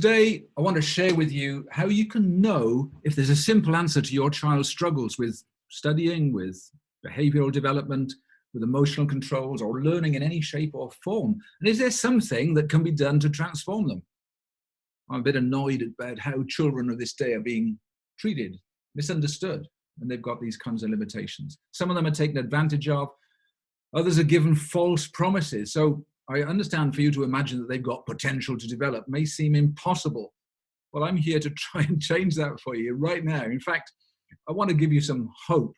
Today, I want to share with you how you can know if there's a simple answer to your child's struggles with studying, with behavioral development, with emotional controls, or learning in any shape or form. And is there something that can be done to transform them? I'm a bit annoyed about how children of this day are being treated, misunderstood, and they've got these kinds of limitations. Some of them are taken advantage of, others are given false promises. So I understand for you to imagine that they've got potential to develop may seem impossible. Well, I'm here to try and change that for you right now. In fact, I want to give you some hope.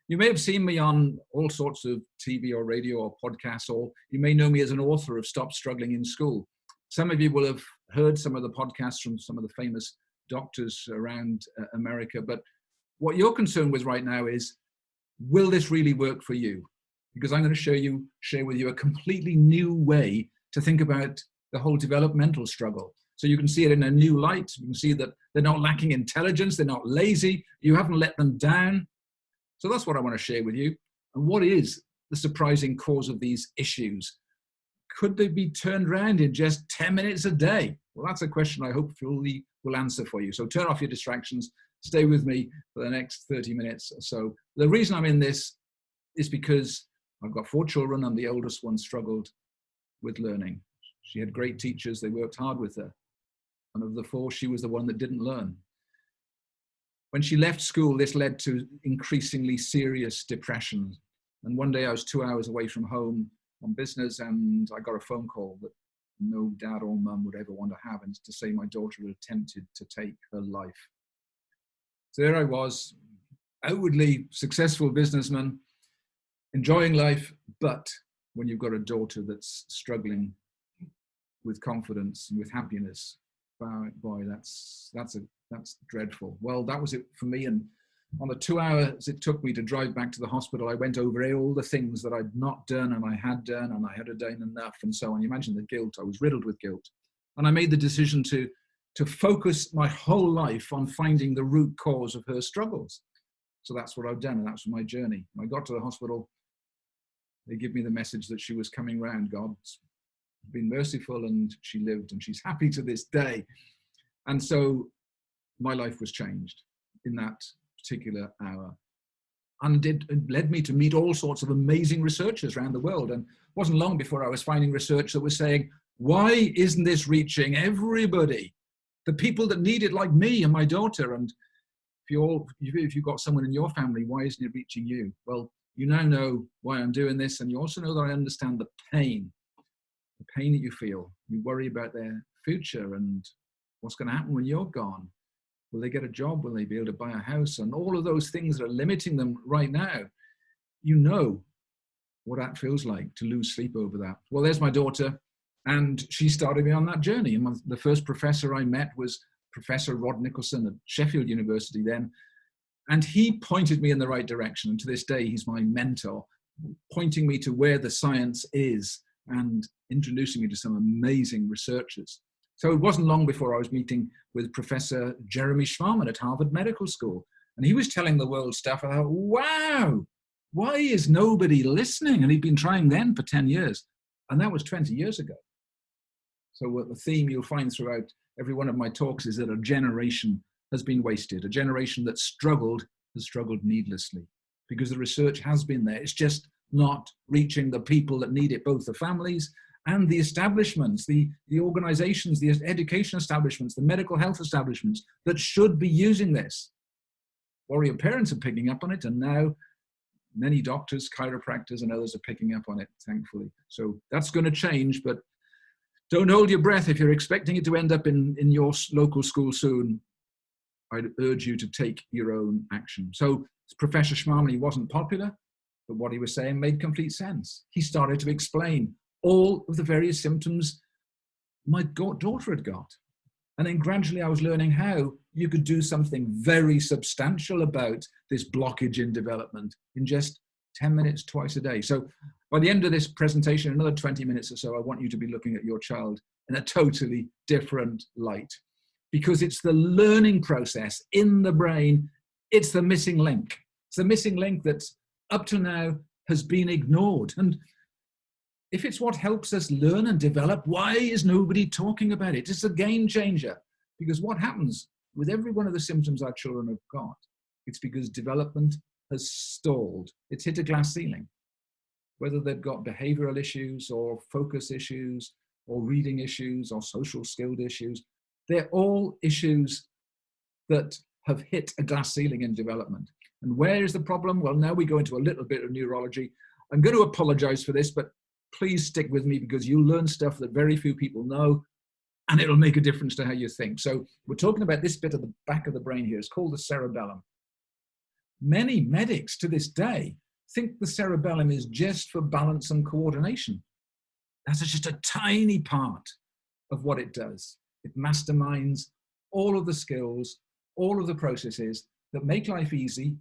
You may have seen me on all sorts of TV or radio or podcasts, or you may know me as an author of Stop Struggling in School. Some of you will have heard some of the podcasts from some of the famous doctors around America. But what you're concerned with right now is, will this really work for you? Because I'm going to share with you a completely new way to think about the whole developmental struggle. So you can see it in a new light. You can see that they're not lacking intelligence. They're not lazy. You haven't let them down. So that's what I want to share with you. And what is the surprising cause of these issues? Could they be turned around in just 10 minutes a day? Well, that's a question I hopefully will answer for you. So turn off your distractions. Stay with me for the next 30 minutes or so. The reason I'm in this is because I've got 4 children, and the oldest one struggled with learning. She had great teachers. They worked hard with her. And of the 4, she was the one that didn't learn. When she left school, this led to increasingly serious depression. And one day I was 2 hours away from home on business, and I got a phone call that no dad or mum would ever want to have, and to say my daughter had attempted to take her life. So there I was, outwardly successful businessman, enjoying life, but when you've got a daughter that's struggling with confidence and with happiness, boy, that's dreadful. Well, that was it for me. And on the 2 hours it took me to drive back to the hospital, I went over all the things that I'd not done and I had done, and I hadn't done enough, and so on. You imagine the guilt. I was riddled with guilt. And I made the decision to focus my whole life on finding the root cause of her struggles. So that's what I've done, and that's my journey. When I got to the hospital, they give me the message that she was coming round. God's been merciful, and she lived, and she's happy to this day. And so my life was changed in that particular hour. And it led me to meet all sorts of amazing researchers around the world. And it wasn't long before I was finding research that was saying, why isn't this reaching everybody? The people that need it, like me and my daughter. And if you've got someone in your family, why isn't it reaching you? Well, you now know why I'm doing this, and you also know that I understand the pain that you feel. You worry about their future and what's going to happen when you're gone. Will they get a job? Will they be able to buy a house? And all of those things that are limiting them right now. You know what that feels like, to lose sleep over that. Well, there's my daughter, and she started me on that journey. And the first professor I met was Professor Rod Nicholson at Sheffield University then. And he pointed me in the right direction. And to this day, he's my mentor, pointing me to where the science is and introducing me to some amazing researchers. So it wasn't long before I was meeting with Professor Jeremy Schwarman at Harvard Medical School. And he was telling the world stuff. I thought, wow, why is nobody listening? And he'd been trying then for 10 years. And that was 20 years ago. So what the theme you'll find throughout every one of my talks is that a generation has been wasted. A generation that has struggled needlessly, because the research has been there. It's just not reaching the people that need it, both the families and the establishments, the organizations, the education establishments, the medical health establishments that should be using this. Warrior parents are picking up on it, and now many doctors, chiropractors, and others are picking up on it, thankfully. So that's going to change, but don't hold your breath. If you're expecting it to end up in your local school soon, I'd urge you to take your own action. So Professor Schwarman, he wasn't popular, but what he was saying made complete sense. He started to explain all of the various symptoms my daughter had got. And then gradually I was learning how you could do something very substantial about this blockage in development in just 10 minutes twice a day. So by the end of this presentation, another 20 minutes or so, I want you to be looking at your child in a totally different light, because it's the learning process in the brain. It's the missing link. It's the missing link that up to now has been ignored. And if it's what helps us learn and develop, why is nobody talking about it? It's a game changer. Because what happens with every one of the symptoms our children have got, it's because development has stalled. It's hit a glass ceiling. Whether they've got behavioral issues or focus issues or reading issues or social skilled issues, they're all issues that have hit a glass ceiling in development. And where is the problem? Well, now we go into a little bit of neurology. I'm going to apologize for this, but please stick with me because you'll learn stuff that very few people know, and it'll make a difference to how you think. So we're talking about this bit of the back of the brain here. It's called the cerebellum. Many medics to this day think the cerebellum is just for balance and coordination. That's just a tiny part of what it does. It masterminds all of the skills, all of the processes that make life easy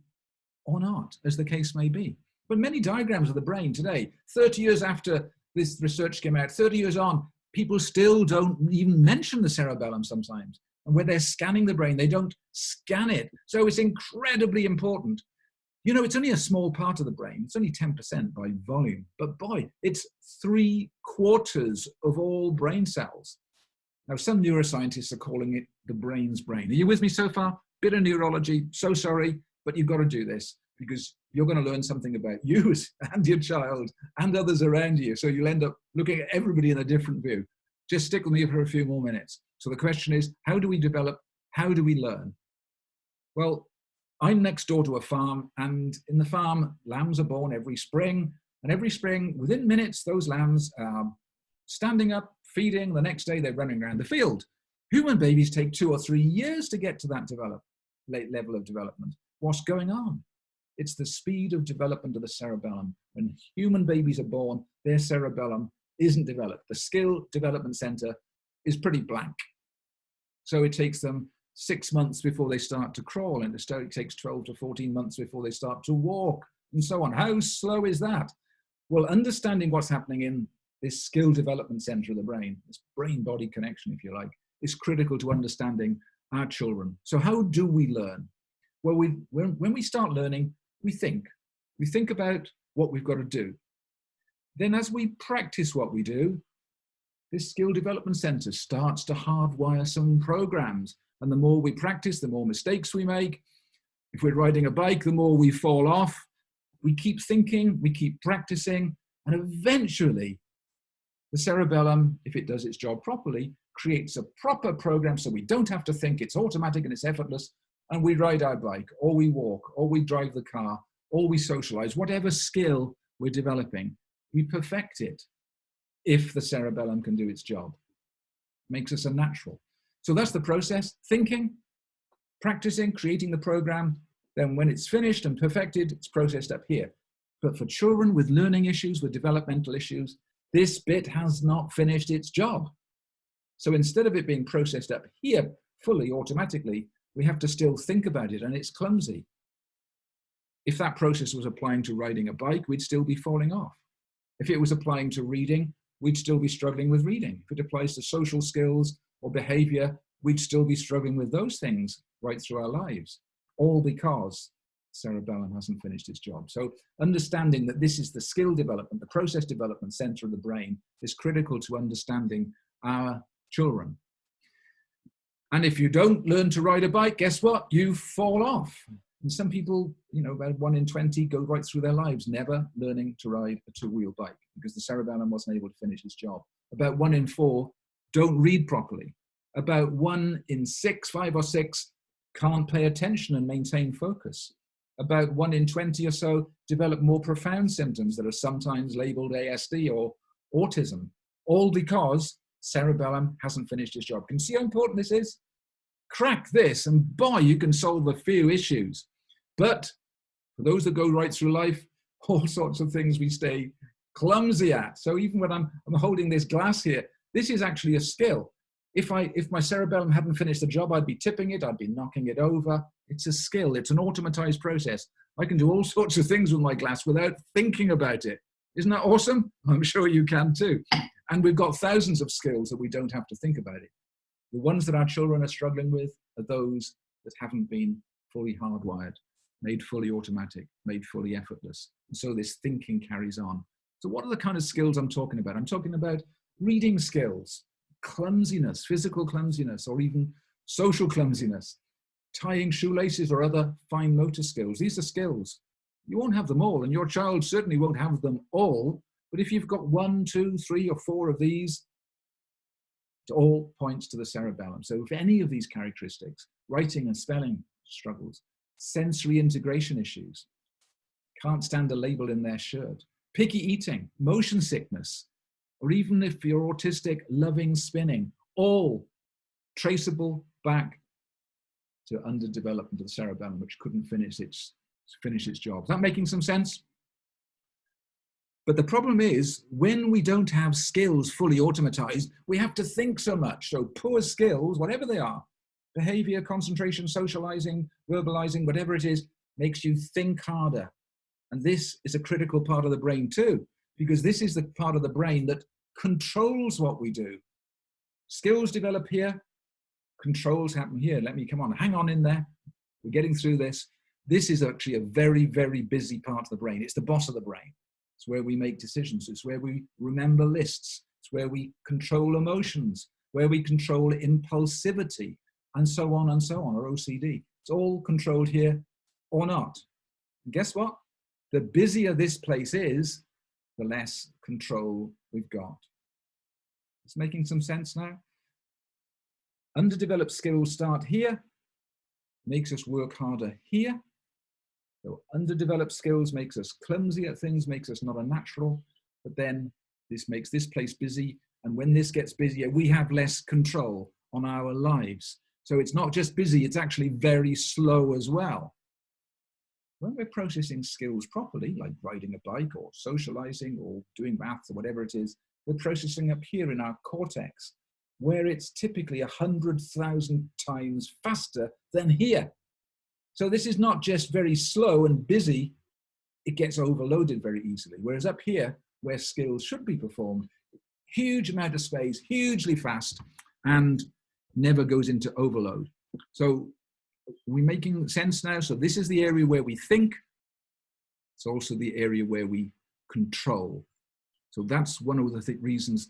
or not, as the case may be. But many diagrams of the brain today, 30 years after this research came out, 30 years on, people still don't even mention the cerebellum sometimes. And when they're scanning the brain, they don't scan it. So it's incredibly important. You know, it's only a small part of the brain. It's only 10% by volume. But boy, it's 3/4 of all brain cells. Now, some neuroscientists are calling it the brain's brain. Are you with me so far? Bit of neurology, so sorry, but you've got to do this because you're going to learn something about you and your child and others around you. So you'll end up looking at everybody in a different view. Just stick with me for a few more minutes. So the question is, how do we develop? How do we learn? Well, I'm next door to a farm, and in the farm, lambs are born every spring. And every spring, within minutes, those lambs are standing up, feeding. The next day, they're running around the field. Human babies take 2 or 3 years to get to that level of development. What's going on? It's the speed of development of the cerebellum. When human babies are born, their cerebellum isn't developed. The skill development center is pretty blank. So it takes them 6 months before they start to crawl, and it takes 12 to 14 months before they start to walk, and so on. How slow is that? Well, understanding what's happening in this skill development center of the brain, this brain-body connection, if you like, is critical to understanding our children. So how do we learn? Well, when we start learning, we think. We think about what we've got to do. Then as we practice what we do, this skill development center starts to hardwire some programs. And the more we practice, the more mistakes we make. If we're riding a bike, the more we fall off. We keep thinking, we keep practicing, and eventually the cerebellum, if it does its job properly, creates a proper program so we don't have to think, it's automatic and it's effortless, and we ride our bike, or we walk, or we drive the car, or we socialize. Whatever skill we're developing, we perfect it if the cerebellum can do its job. Makes us a natural. So that's the process: thinking, practicing, creating the program. Then when it's finished and perfected, it's processed up here. But for children with learning issues, with developmental issues, this bit has not finished its job. So instead of it being processed up here fully automatically, we have to still think about it, and it's clumsy. If that process was applying to riding a bike, we'd still be falling off. If it was applying to reading, we'd still be struggling with reading. If it applies to social skills or behavior, we'd still be struggling with those things right through our lives, all because cerebellum hasn't finished its job. So understanding that this is the skill development, the process development center of the brain is critical to understanding our children. And if you don't learn to ride a bike, guess what? You fall off. And some people, you know, about 1 in 20 go right through their lives never learning to ride a 2-wheel bike because the cerebellum wasn't able to finish its job. About 1 in 4 don't read properly. About 1 in 6, 5 or 6, can't pay attention and maintain focus. About 1 in 20 or so develop more profound symptoms that are sometimes labeled ASD or autism, all because cerebellum hasn't finished its job. Can you see how important this is? Crack this and boy, you can solve a few issues. But for those that go right through life, all sorts of things we stay clumsy at. So even when I'm holding this glass here, this is actually a skill. If my cerebellum hadn't finished the job, I'd be tipping it, I'd be knocking it over. It's a skill, it's an automatized process. I can do all sorts of things with my glass without thinking about it. Isn't that awesome? I'm sure you can too. And we've got thousands of skills that we don't have to think about it. The ones that our children are struggling with are those that haven't been fully hardwired, made fully automatic, made fully effortless. And so this thinking carries on. So what are the kind of skills I'm talking about? I'm talking about reading skills, clumsiness, physical clumsiness, or even social clumsiness, tying shoelaces or other fine motor skills. These are skills. You won't have them all, and your child certainly won't have them all, but if you've got 1, 2, 3, or 4 of these, it all points to the cerebellum. So if any of these characteristics, writing and spelling struggles, sensory integration issues, can't stand a label in their shirt, picky eating, motion sickness, or even if you're autistic, loving spinning, all traceable back to underdevelopment of the cerebellum, which couldn't finish its job. Is that making some sense? But the problem is, when we don't have skills fully automatized, we have to think so much. So poor skills, whatever they are, behavior, concentration, socializing, verbalizing, whatever it is, makes you think harder. And this is a critical part of the brain too, because this is the part of the brain that controls what we do. Skills develop here, controls happen here. Come on, hang on in there. We're getting through this. This is actually a very, very busy part of the brain. It's the boss of the brain. It's where we make decisions. It's where we remember lists. It's where we control emotions, where we control impulsivity, and so on, or OCD. It's all controlled here or not. And guess what? The busier this place is, the less control we've got. It's making some sense now? Underdeveloped skills start here, makes us work harder here. So underdeveloped skills makes us clumsy at things, makes us not a natural, but then this makes this place busy. And when this gets busier, we have less control on our lives. So it's not just busy, it's actually very slow as well. When we're processing skills properly, like riding a bike or socializing or doing maths or whatever it is, we're processing up here in our cortex, where it's typically 100,000 times faster than here. So this is not just very slow and busy, it gets overloaded very easily. Whereas up here, where skills should be performed, huge amount of space, hugely fast, and never goes into overload. So we're making sense now. So this is the area where we think. It's also the area where we control. So that's one of the reasons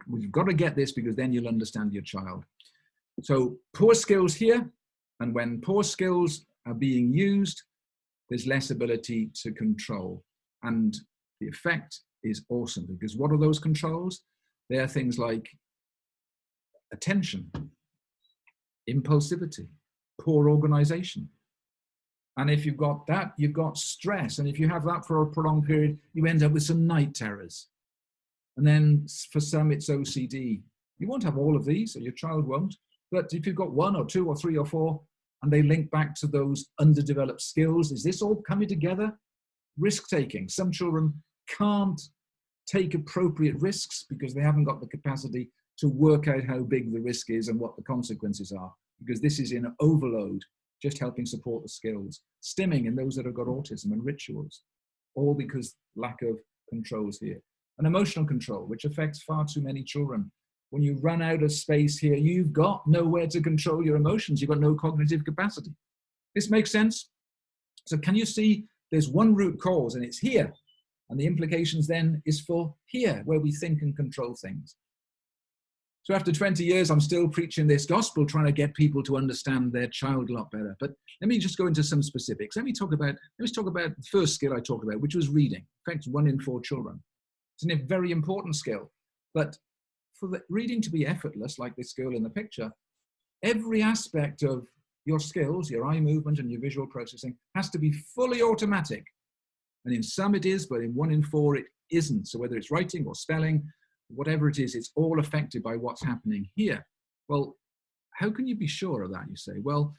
we've got to get this, because then you'll understand your child. So poor skills here, and when poor skills are being used, there's less ability to control. And the effect is awesome, because what are those controls? They are things like attention, impulsivity, poor organization. And if you've got that, you've got stress. And if you have that for a prolonged period, you end up with some night terrors. And then for some, it's OCD. You won't have all of these, or your child won't. But if you've got 1 or 2 or 3 or 4, and they link back to those underdeveloped skills, is this all coming together? Risk-taking. Some children can't take appropriate risks because they haven't got the capacity to work out how big the risk is and what the consequences are, because this is in overload, just helping support the skills. Stimming in those that have got autism, and rituals, all because lack of controls here. And emotional control, which affects far too many children. When you run out of space here, you've got nowhere to control your emotions. You've got no cognitive capacity. This makes sense? So can you see there's one root cause, and it's here. And the implications then is for here, where we think and control things. So after 20 years, I'm still preaching this gospel, trying to get people to understand their child a lot better. But let me just go into some specifics. Let's talk about the first skill I talked about, which was reading. Affects 1 in 4 children. It's a very important skill. But for the reading to be effortless, like this girl in the picture, every aspect of your skills, your eye movement and your visual processing, has to be fully automatic. And in some it is, but in 1 in 4 it isn't. So whether it's writing or spelling, whatever it is, it's all affected by what's happening here. Well, how can you be sure of that, you say? Well,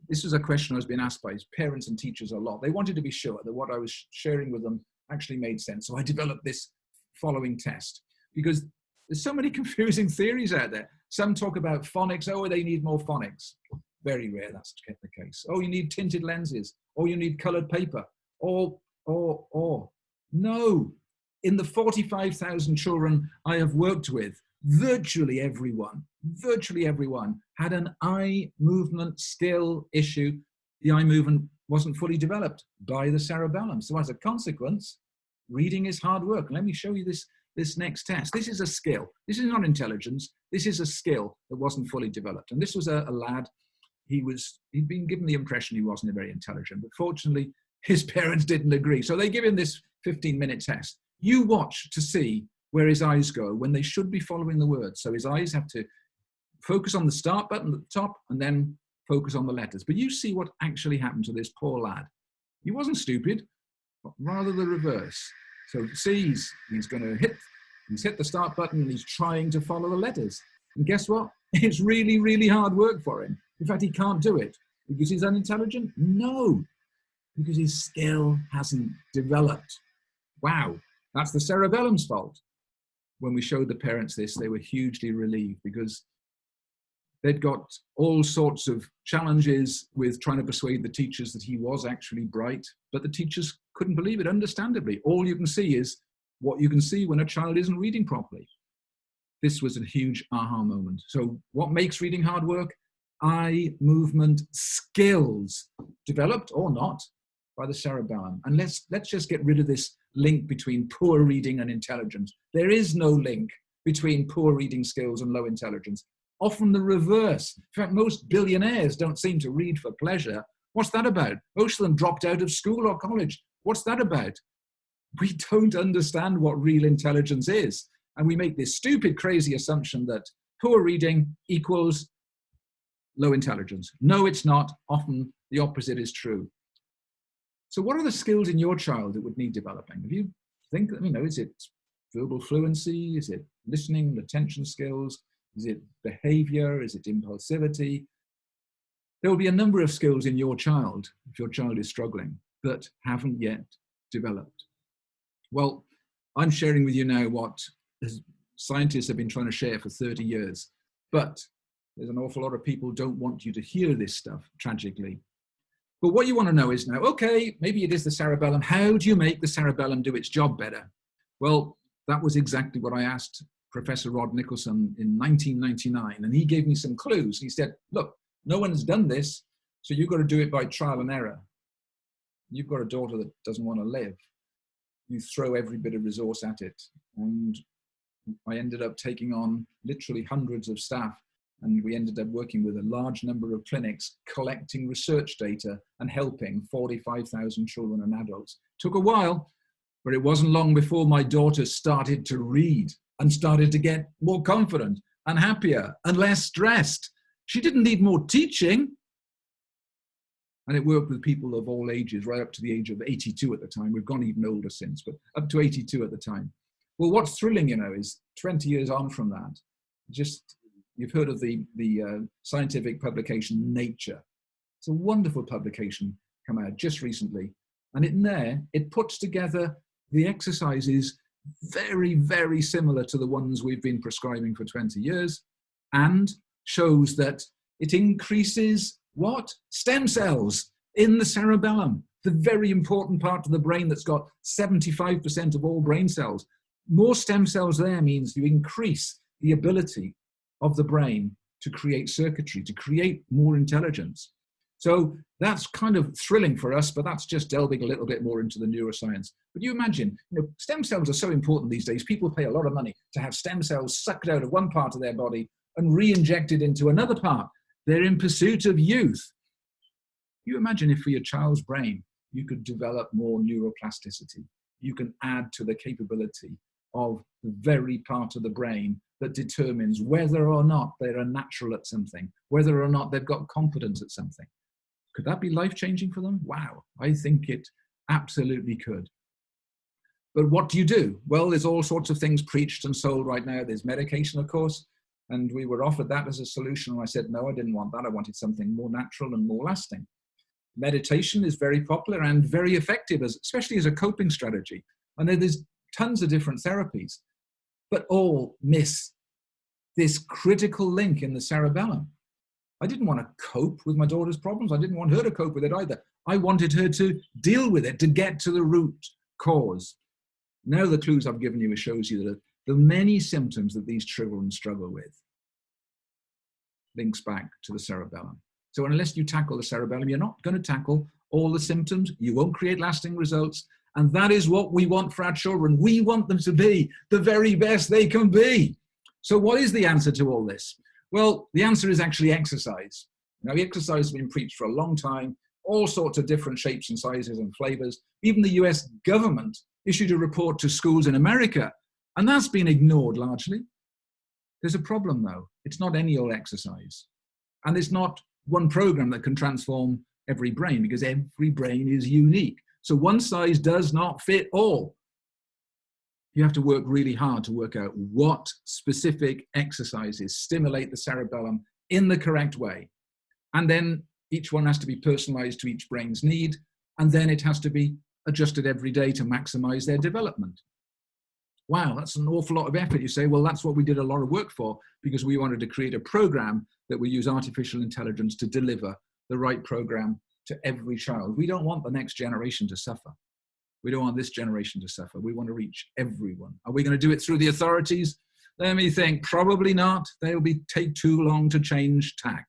this was a question I was being asked by parents and teachers a lot. They wanted to be sure that what I was sharing with them actually made sense. So I developed this following test, because there's so many confusing theories out there. Some talk about phonics. Oh, they need more phonics. Very rare that's the case. Oh, you need tinted lenses, or you need colored paper, or. No. In the 45,000 children I have worked with, virtually everyone had an eye movement skill issue. The eye movement wasn't fully developed by the cerebellum. So as a consequence, reading is hard work. Let me show you this this next test. This is a skill. This is not intelligence. This is a skill that wasn't fully developed. And this was a lad. He'd been given the impression he wasn't very intelligent, but fortunately his parents didn't agree. So they give him this 15-minute test. You watch to see where his eyes go when they should be following the words. So his eyes have to focus on the start button at the top and then focus on the letters. But you see what actually happened to this poor lad. He wasn't stupid, but rather the reverse. So see, he's hit the start button and he's trying to follow the letters. And guess what? It's really, really hard work for him. In fact, he can't do it because he's unintelligent? No, because his skill hasn't developed. Wow, that's the cerebellum's fault. When we showed the parents this, they were hugely relieved because they'd got all sorts of challenges with trying to persuade the teachers that he was actually bright, but the teachers couldn't believe it, understandably. All you can see is what you can see when a child isn't reading properly. This was a huge aha moment. So what makes reading hard work? Eye movement skills, developed or not by the cerebellum. And let's just get rid of this link between poor reading and intelligence. There is no link between poor reading skills and low intelligence. Often the reverse. In fact, most billionaires don't seem to read for pleasure. What's that about? Most of them dropped out of school or college. What's that about? We don't understand what real intelligence is. And we make this stupid, crazy assumption that poor reading equals low intelligence. No, it's not. Often the opposite is true. So what are the skills in your child that would need developing? If you think, is it verbal fluency? Is it listening, attention skills? Is it behavior? Is it impulsivity? There will be a number of skills in your child, if your child is struggling, that haven't yet developed. Well, I'm sharing with you now what scientists have been trying to share for 30 years, but there's an awful lot of people who don't want you to hear this stuff, tragically. But what you want to know is now, okay, maybe it is the cerebellum. How do you make the cerebellum do its job better? Well, that was exactly what I asked Professor Rod Nicholson in 1999, and he gave me some clues. He said, look, no one's done this, so you've got to do it by trial and error. You've got a daughter that doesn't want to live. You throw every bit of resource at it. And I ended up taking on literally hundreds of staff, and we ended up working with a large number of clinics, collecting research data and helping 45,000 children and adults. Took a while, but it wasn't long before my daughter started to read and started to get more confident and happier and less stressed. She didn't need more teaching. And it worked with people of all ages, right up to the age of 82 at the time. We've gone even older since, but up to 82 at the time. Well, what's thrilling, is 20 years on from that, you've heard of the scientific publication Nature. It's a wonderful publication come out just recently. And in there, it puts together the exercises very, very similar to the ones we've been prescribing for 20 years and shows that it increases what? Stem cells in the cerebellum, the very important part of the brain that's got 75% of all brain cells. More stem cells there means you increase the ability of the brain to create circuitry, to create more intelligence. So that's kind of thrilling for us, but that's just delving a little bit more into the neuroscience. But you imagine, stem cells are so important these days. People pay a lot of money to have stem cells sucked out of one part of their body and re-injected into another part. They're in pursuit of youth. You imagine if for your child's brain, you could develop more neuroplasticity. You can add to the capability of the very part of the brain that determines whether or not they're a natural at something, whether or not they've got competence at something. Could that be life-changing for them? Wow, I think it absolutely could. But what do you do? Well, there's all sorts of things preached and sold right now. There's medication, of course, and we were offered that as a solution. And I said, no, I didn't want that. I wanted something more natural and more lasting. Meditation is very popular and very effective, especially as a coping strategy. And there's tons of different therapies, but all miss this critical link in the cerebellum. I didn't want to cope with my daughter's problems. I didn't want her to cope with it either. I wanted her to deal with it, to get to the root cause. Now the clues I've given you shows you that the many symptoms that these children struggle with links back to the cerebellum. So unless you tackle the cerebellum, you're not going to tackle all the symptoms. You won't create lasting results. And that is what we want for our children. We want them to be the very best they can be. So what is the answer to all this? Well, the answer is actually exercise. Now, exercise has been preached for a long time, all sorts of different shapes and sizes and flavors. Even the US government issued a report to schools in America, and that's been ignored largely. There's a problem, though. It's not any old exercise. And it's not one program that can transform every brain, because every brain is unique. So one size does not fit all. You have to work really hard to work out what specific exercises stimulate the cerebellum in the correct way. And then each one has to be personalized to each brain's need. And then it has to be adjusted every day to maximize their development. Wow, that's an awful lot of effort. You say, well, that's what we did a lot of work for, because we wanted to create a program that we use artificial intelligence to deliver the right program to every child. We don't want the next generation to suffer. We don't want this generation to suffer. We want to reach everyone. Are we going to do it through the authorities? Let me think. Probably not. They'll take too long to change tack.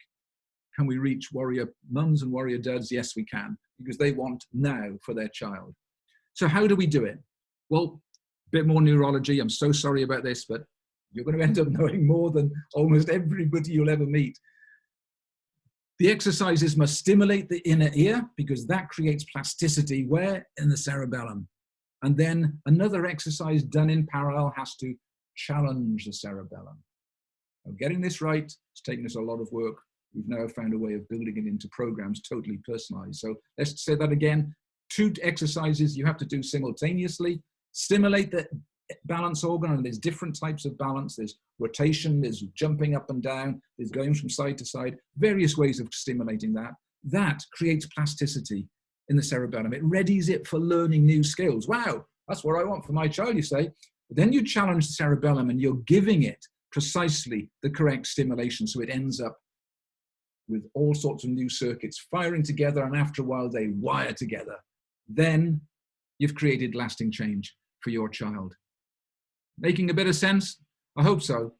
Can we reach warrior mums and warrior dads? Yes, we can, because they want now for their child. So how do we do it? Well, a bit more neurology. I'm so sorry about this, but you're going to end up knowing more than almost everybody you'll ever meet. The exercises must stimulate the inner ear, because that creates plasticity. Where? In the cerebellum. And then another exercise done in parallel has to challenge the cerebellum. Now, getting this right, it's taken us a lot of work. We've now found a way of building it into programs totally personalized. So let's say that again. 2 exercises you have to do simultaneously. Stimulate the balance organ, and there's different types of balance. There's rotation, there's jumping up and down, there's going from side to side, various ways of stimulating that. That creates plasticity in the cerebellum. It readies it for learning new skills. Wow, that's what I want for my child, you say. But then you challenge the cerebellum and you're giving it precisely the correct stimulation, so it ends up with all sorts of new circuits firing together, and after a while they wire together. Then you've created lasting change for your child. Making a bit of sense? I hope so.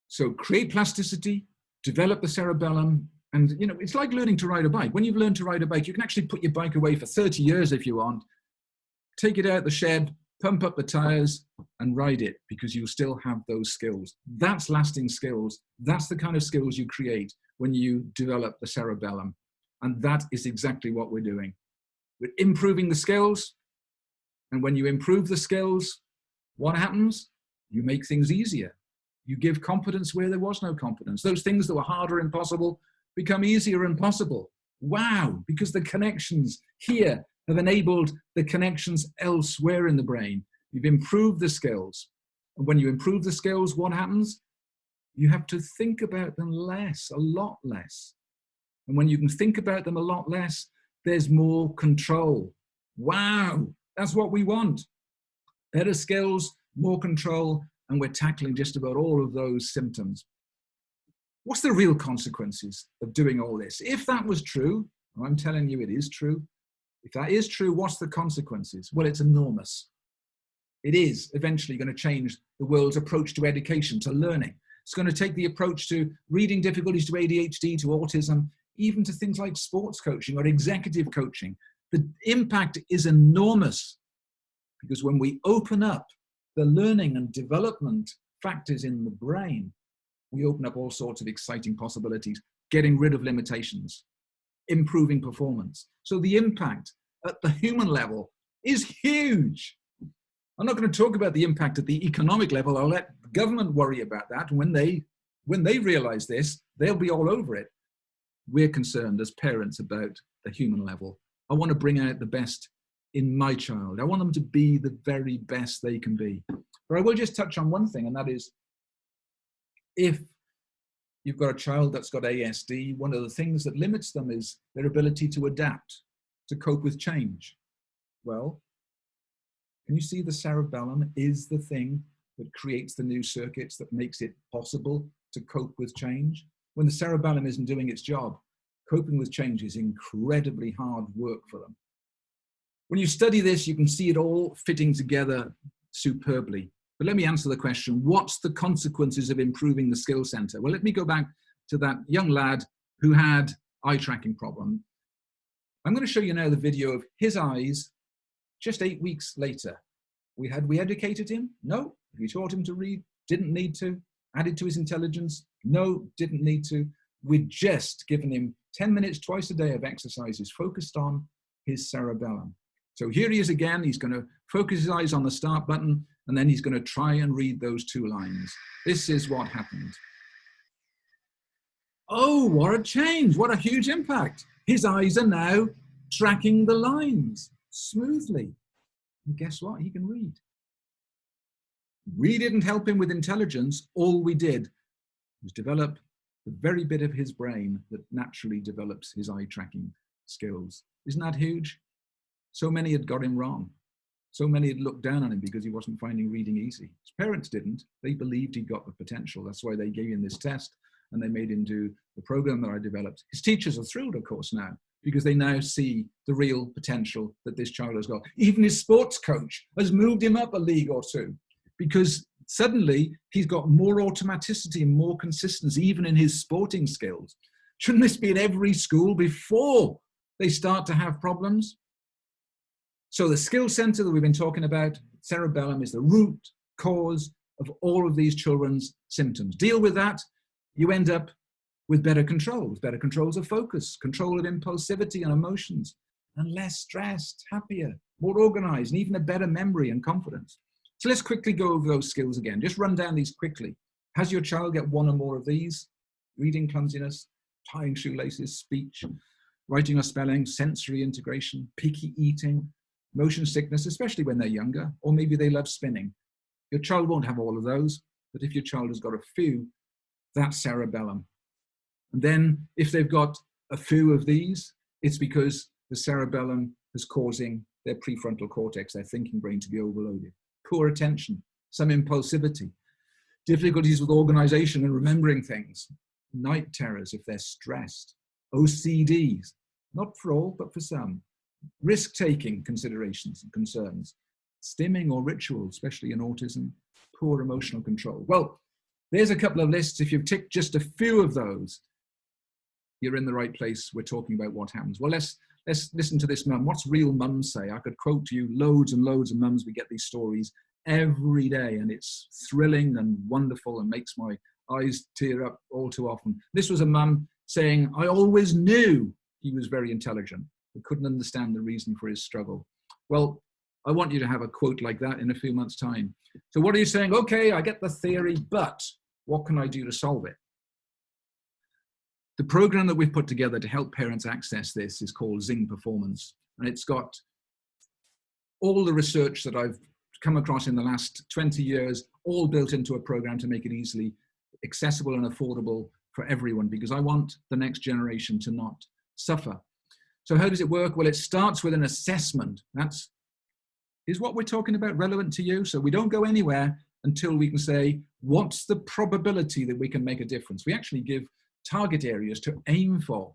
So create plasticity, develop the cerebellum, and it's like learning to ride a bike. When you've learned to ride a bike, you can actually put your bike away for 30 years if you want, take it out the shed, pump up the tires, and ride it, because you still have those skills. That's lasting skills. That's the kind of skills you create when you develop the cerebellum. And that is exactly what we're doing. We're improving the skills. And when you improve the skills, what happens? You make things easier. You give competence where there was no competence. Those things that were harder and impossible become easier and possible. Wow, because the connections here have enabled the connections elsewhere in the brain. You've improved the skills. And when you improve the skills, what happens? You have to think about them less, a lot less. And when you can think about them a lot less, there's more control. Wow, that's what we want. Better skills, more control, and we're tackling just about all of those symptoms. What's the real consequences of doing all this? If that was true, and I'm telling you it is true, if that is true, what's the consequences? Well, it's enormous. It is eventually going to change the world's approach to education, to learning. It's going to take the approach to reading difficulties, to ADHD, to autism, even to things like sports coaching or executive coaching. The impact is enormous, because when we open up the learning and development factors in the brain, we open up all sorts of exciting possibilities, getting rid of limitations, improving performance. So the impact at the human level is huge. I'm not going to talk about the impact at the economic level. I'll let the government worry about that. When they realize this, they'll be all over it. We're concerned as parents about the human level. I want to bring out the best in my child. I want them to be the very best they can be. But I will just touch on one thing, and that is, if you've got a child that's got ASD, one of the things that limits them is their ability to adapt, to cope with change. Well, can you see the cerebellum is the thing that creates the new circuits that makes it possible to cope with change? When the cerebellum isn't doing its job, coping with change is incredibly hard work for them. When you study this, you can see it all fitting together superbly. But let me answer the question, what's the consequences of improving the skill center? Well, let me go back to that young lad who had eye tracking problem. I'm going to show you now the video of his eyes just 8 weeks later. Had we educated him? No. We taught him to read? Didn't need to. Added to his intelligence? No, didn't need to. We'd just given him 10 minutes twice a day of exercises focused on his cerebellum. So here he is again. He's going to focus his eyes on the start button, and then he's going to try and read those 2 lines. This is what happened. Oh, what a change. What a huge impact. His eyes are now tracking the lines smoothly. And guess what? He can read. We didn't help him with intelligence. All we did was develop the very bit of his brain that naturally develops his eye tracking skills. Isn't that huge? So many had got him wrong. So many had looked down on him because he wasn't finding reading easy. His parents didn't. They believed he got the potential. That's why they gave him this test and they made him do the program that I developed. His teachers are thrilled, of course, now, because they now see the real potential that this child has got. Even his sports coach has moved him up a league or 2 because suddenly he's got more automaticity and more consistency, even in his sporting skills. Shouldn't this be in every school before they start to have problems? So the skill center that we've been talking about, cerebellum, is the root cause of all of these children's symptoms. Deal with that, you end up with better controls of focus, control of impulsivity and emotions, and less stressed, happier, more organized, and even a better memory and confidence. So let's quickly go over those skills again. Just run down these quickly. Has your child got 1 or more of these? Reading clumsiness, tying shoelaces, speech, writing or spelling, sensory integration, picky eating, motion sickness, especially when they're younger, or maybe they love spinning. Your child won't have all of those, but if your child has got a few, that's cerebellum. And then if they've got a few of these, it's because the cerebellum is causing their prefrontal cortex, their thinking brain, to be overloaded. Poor attention, some impulsivity, difficulties with organization and remembering things, night terrors if they're stressed, OCDs, not for all, but for some, risk-taking considerations and concerns, stimming or ritual, especially in autism, poor emotional control. Well, there's a couple of lists. If you've ticked just a few of those, you're in the right place. We're talking about what happens. Well, let's listen to this mum. What's real mums say? I could quote to you loads and loads of mums. We get these stories every day, and it's thrilling and wonderful and makes my eyes tear up all too often. This was a mum saying, I always knew he was very intelligent, but couldn't understand the reason for his struggle. Well, I want you to have a quote like that in a few months' time. So what are you saying? Okay, I get the theory, but what can I do to solve it? The program that we've put together to help parents access this is called Zing Performance. And it's got all the research that I've come across in the last 20 years, all built into a program to make it easily accessible and affordable for everyone, because I want the next generation to not suffer. So how does it work? Well, it starts with an assessment. Is what we're talking about relevant to you? So we don't go anywhere until we can say, what's the probability that we can make a difference? We actually give target areas to aim for.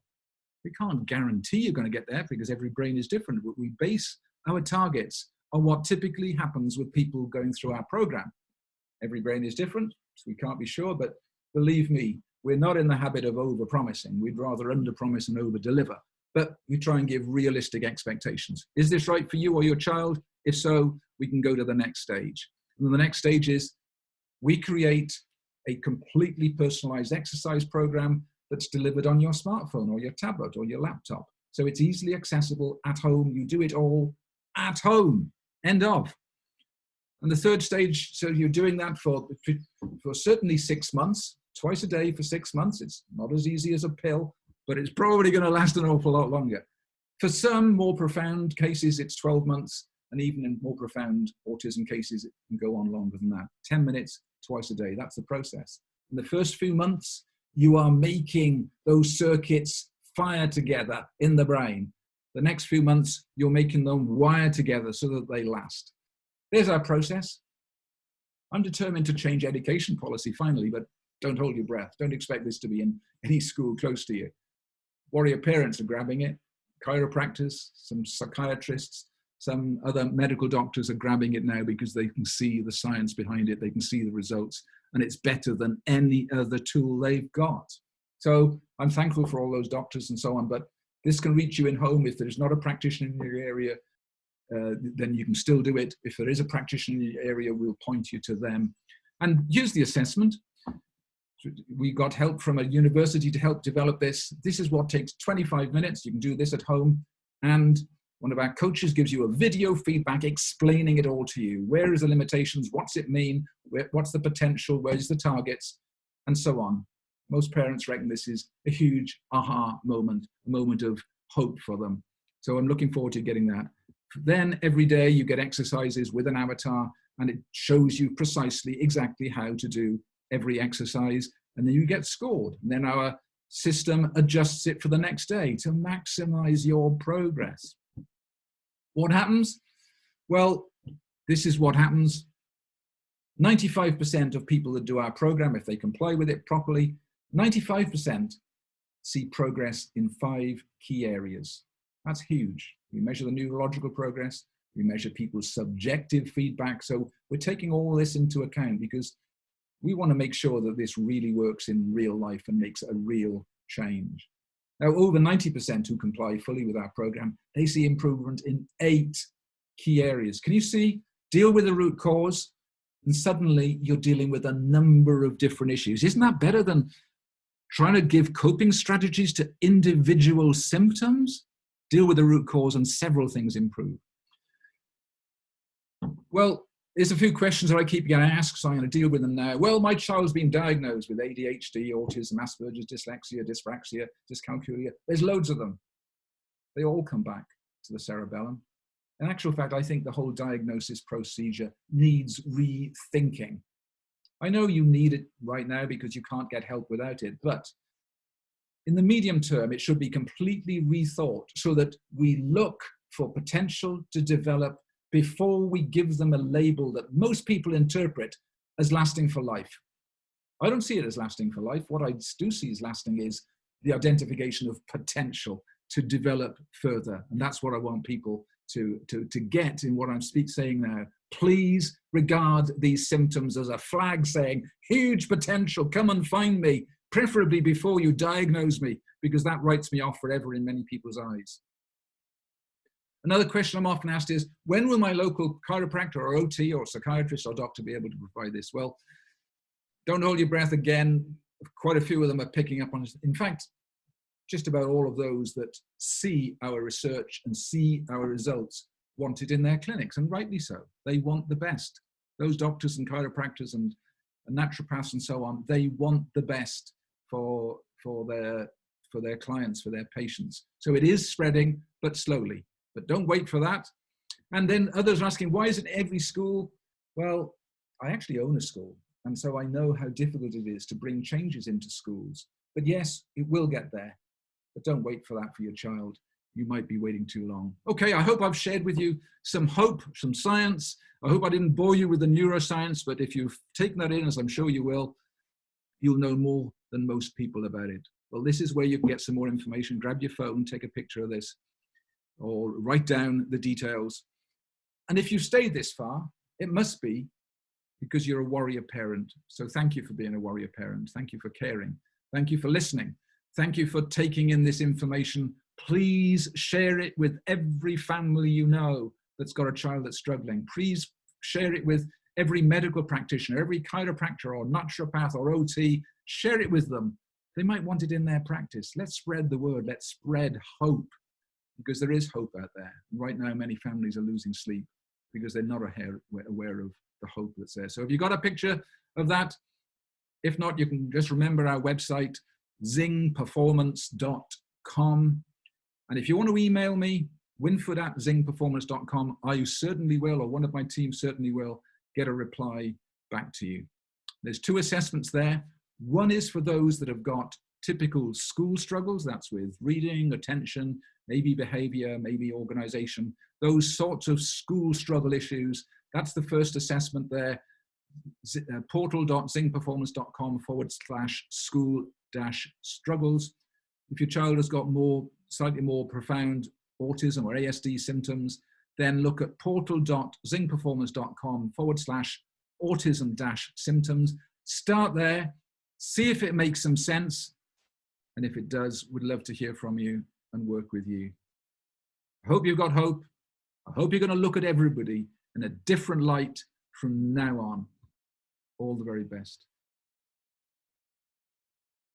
We can't guarantee you're going to get there because every brain is different, but we base our targets on what typically happens with people going through our program. Every brain is different, so we can't be sure, but believe me, we're not in the habit of over-promising. We'd rather under-promise and over-deliver, but we try and give realistic expectations. Is this right for you or your child? If so, we can go to the next stage. And the next stage is we create a completely personalized exercise program that's delivered on your smartphone or your tablet or your laptop. So it's easily accessible at home. You do it all at home. End of. And the third stage, so you're doing that for certainly 6 months, twice a day for 6 months. It's not as easy as a pill, but it's probably going to last an awful lot longer. For some more profound cases, it's 12 months. And even in more profound autism cases, it can go on longer than that. 10 minutes, twice a day. That's the process. In the first few months, you are making those circuits fire together in the brain. The next few months, you're making them wire together so that they last. There's our process. I'm determined to change education policy finally, but don't hold your breath. Don't expect this to be in any school close to you. Warrior parents are grabbing it. Chiropractors, some psychiatrists, some other medical doctors are grabbing it now because they can see the science behind it. They can see the results, and it's better than any other tool they've got. So I'm thankful for all those doctors and so on, but This can reach you in home. If there's not a practitioner in your area, then you can still do it. If there is a practitioner in your area, we'll point you to them. And here's the assessment. We got help from a university to help develop this. This is what takes 25 minutes. You can do this at home. And one of our coaches gives you a video feedback explaining it all to you. Where is the limitations? What's it mean? What's the potential? Where's the targets? And so on. Most parents reckon this is a huge aha moment, a moment of hope for them. So I'm looking forward to getting that. Then every day you get exercises with an avatar, and it shows you precisely exactly how to do every exercise, and then you get scored. And then our system adjusts it for the next day to maximize your progress. What happens? Well, this is what happens. 95% of people that do our program, if they comply with it properly, 95% see progress in 5 key areas. That's huge. We measure the neurological progress. We measure people's subjective feedback. So we're taking all this into account because we want to make sure that this really works in real life and makes a real change. Now, over 90% who comply fully with our program, they see improvement in 8 key areas. Can you see? Deal with the root cause, and suddenly you're dealing with a number of different issues. Isn't that better than trying to give coping strategies to individual symptoms? Deal with the root cause and several things improve. Well, there's a few questions that I keep getting asked, so I'm going to deal with them now. Well, my child's been diagnosed with ADHD, autism, Asperger's, dyslexia, dyspraxia, dyscalculia. There's loads of them. They all come back to the cerebellum. In actual fact, I think the whole diagnosis procedure needs rethinking. I know you need it right now because you can't get help without it, but in the medium term, it should be completely rethought so that we look for potential to develop before we give them a label that most people interpret as lasting for life. I don't see it as lasting for life. What I do see as lasting is the identification of potential to develop further. And that's what I want people to get in what I'm saying now. Please regard these symptoms as a flag saying, huge potential, come and find me, preferably before you diagnose me, because that writes me off forever in many people's eyes. Another question I'm often asked is, when will my local chiropractor or OT or psychiatrist or doctor be able to provide this? Well, don't hold your breath again. Quite a few of them are picking up on it. In fact, just about all of those that see our research and see our results want it in their clinics, and rightly so. They want the best. Those doctors and chiropractors and naturopaths and so on, they want the best for their clients, for their patients. So it is spreading, but slowly. But don't wait for that. And then others are asking, why isn't every school? Well, I actually own a school, and so I know how difficult it is to bring changes into schools. But yes, it will get there. But don't wait for that for your child. You might be waiting too long. Okay, I hope I've shared with you some hope, some science. I hope I didn't bore you with the neuroscience, but if you've taken that in, as I'm sure you will, you'll know more than most people about it. Well, this is where you can get some more information. Grab your phone, take a picture of this, or write down the details. And if you've stayed this far, it must be because you're a warrior parent. So thank you for being a warrior parent. Thank you for caring. Thank you for listening. Thank you for taking in this information. Please share it with every family you know that's got a child that's struggling. Please share it with every medical practitioner, every chiropractor or naturopath or OT. Share it with them. They might want it in their practice. Let's spread the word. Let's spread hope, because there is hope out there. Right now, many families are losing sleep because they're not aware of the hope that's there. So if you've got a picture of that, if not, you can just remember our website, zingperformance.com. And if you want to email me, winford@zingperformance.com, I certainly will, or one of my team certainly will, get a reply back to you. There's 2 assessments there. One is for those that have got typical school struggles. That's with reading, attention, maybe behavior, maybe organization, those sorts of school struggle issues. That's the first assessment there. portal.zingperformance.com/school-struggles. If your child has got slightly more profound autism or ASD symptoms, then look at portal.zingperformance.com/autism-symptoms. Start there, see if it makes some sense. And if it does, we'd love to hear from you. and work with you. I hope you've got hope. I hope you're going to look at everybody in a different light from now on. All the very best.